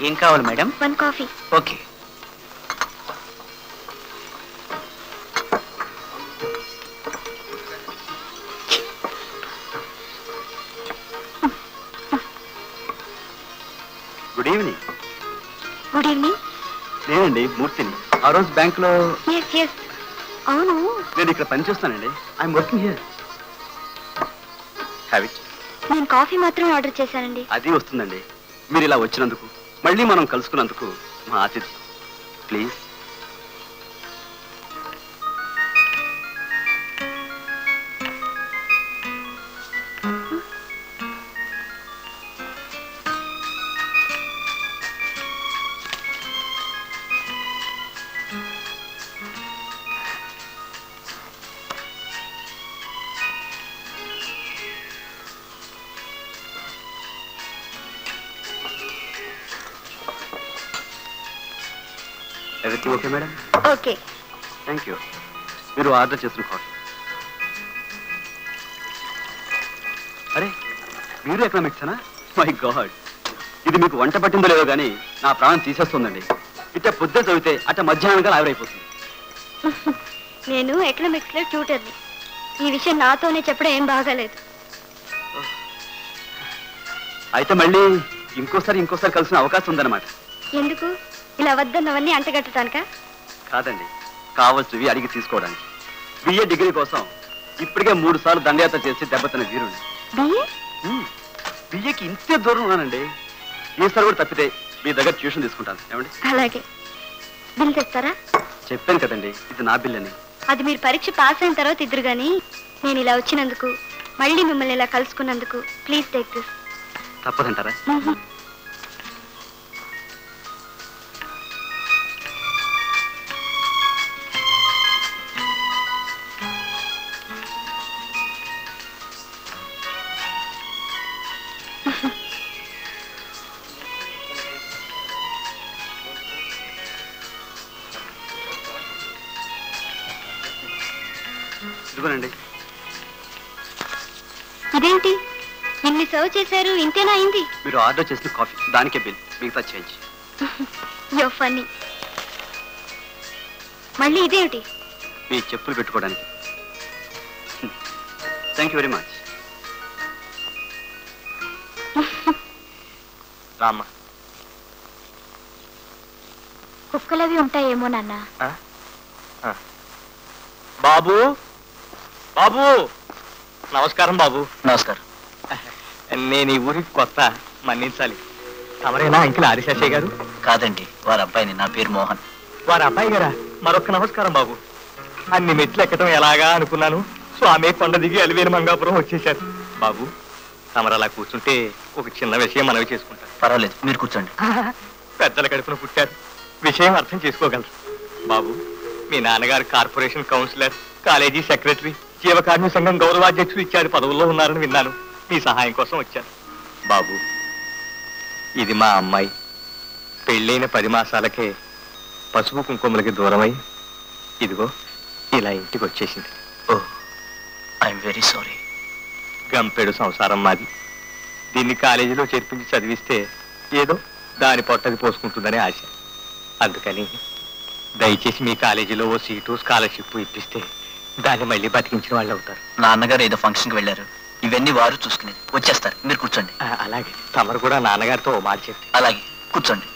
ఏం కావాలి madam? 1 coffee. Okay. Good evening. Good evening. నేనండి మూర్తిని. ఆ రోజు బ్యాంకులో. అవును, నేను ఇక్కడ పనిచేస్తానండి. I'm working here. Have it. నేను కాఫీ మాత్రమే ఆర్డర్ చేశానండి. అది వస్తుందండి. మీరు ఇలా వచ్చినందుకు, మళ్ళీ మనం కలుసుకున్నందుకు మా ఆతిథ్యం. Please. Everything okay, madam? Okay. Thank you. మీరు ఆర్డర్ చేసిన కాఫీ. అరే, మీరు ఎకనామిక్సేనా? మై గాడ్, ఇది మీకు వంట పట్టిందో లేదో కానీ నా ప్రాణం తీసేస్తుందండి. ఇట్ట పొద్దున చదివితే అట్ట మధ్యాహ్నంగా ఆవిరైపోతుంది. నేను ఎకనామిక్స్ లో ట్యూటర్ని. ఈ విషయం నాతోనే చెప్పడం ఏం బాగాలేదు. అయితే మళ్ళీ ఇంకోసారి కలిసిన అవకాశం ఉందన్నమాట. ఎందుకు? ఇలా వద్దన్నవన్నీ అంటగట్టడానికా? కాదండి, కావాల్సినవి అడిగి తీసుకోవడానికి. బిఏ డిగ్రీ కోసం ఇప్పటికే 3 సార్లు దండయాత్ర చేసి దెబ్బతిన్న వీరుని. బిఏకి ఇంతే దూరం ఉన్నానండి. ఈసారి కూడా తప్పితే మీ దగ్గర ట్యూషన్ తీసుకుంటాను. ఏమండి? అలాగే. బిల్ తెస్తారా? చెప్పాను కదండి, ఇది నా బిల్ అని. అది మీరు పరీక్ష పాస్ అయిన తర్వాత ఇద్దరు గాని, నేను ఇలా వచ్చినందుకు, మళ్ళీ మిమ్మల్ని ఇలా కలుసుకున్నందుకు ప్లీజ్ టేక్ దిస్. తప్పదంటారా? ఇదిగోనండి. ఇదేంటి ఇన్ని సర్వ్ చేశారు? ఇంతేనా అయింది? మీరు ఆర్డర్ చేసిన కాఫీ, దానికే బిల్, మిగతా చేంజ్. యో ఫన్నీ. మళ్ళీ ఇదేంటి? మీ చెప్పులు పెట్టుకోవడానికి. Thank you very much. రామ్మా. కుక్కలవి ఉంటాయేమో నాన్న. బాబు, బాబు, నమస్కారం బాబు. నమస్కారం. నేను ఈ ఊరికి కొత్త, మన్నించాలి. తమరేనా అంకిల్ ఆదిశేషయ్య గారు? కాదండి, వారి అబ్బాయిని. నా పేరు మోహన్. వారి అబ్బాయి గారా? మరొక్క నమస్కారం బాబు. అన్ని మెట్లు ఎక్కడం ఎలాగా అనుకున్నాను. స్వామి కొండ దిగి అలివేలు మంగాపురం వచ్చేశారు. బాబు, తమరు అలా కూర్చుంటే ఒక చిన్న విషయం మనవి చేసుకుంటారు. పర్వాలేదు, మీరు కూర్చోండి. పెద్దల కడుపున పుట్టారు, విషయం అర్థం చేసుకోగలరు. బాబు, మీ నాన్నగారు కార్పొరేషన్ కౌన్సిలర్, కాలేజీ సెక్రటరీ, జీవకారుణ్య సంఘం గౌరవాధ్యక్షుడు ఇత్యాది పదవుల్లో ఉన్నారని విన్నాను. మీ సహాయం కోసం వచ్చాను. బాబు, ఇది మా అమ్మాయి. పెళ్ళైన 10 మాసాలకే పసుపు కుంకుమలకి దూరమై ఇదిగో ఇలా ఇంటికి వచ్చేసింది. ఓ, ఐఎమ్ వెరీ సారీ. గంపెడు సంసారం మాది. దీన్ని కాలేజీలో చేర్పించి చదివిస్తే ఏదో దాని పొట్టది పోసుకుంటుందని ఆశ. అందుకని దయచేసి మీ కాలేజీలో ఓ సీటు, స్కాలర్షిప్ ఇప్పిస్తే దాన్ని మళ్ళీ బతికించిన వాళ్ళు అవుతారు. నాన్నగారు ఏదో ఫంక్షన్కి వెళ్ళారు, ఇవన్నీ వారు చూసుకునేది. వచ్చేస్తారు, మీరు కూర్చోండి. అలాగే. తమరు కూడా నాన్నగారితో ఓ మాట చెప్పి. అలాగే, కూర్చోండి.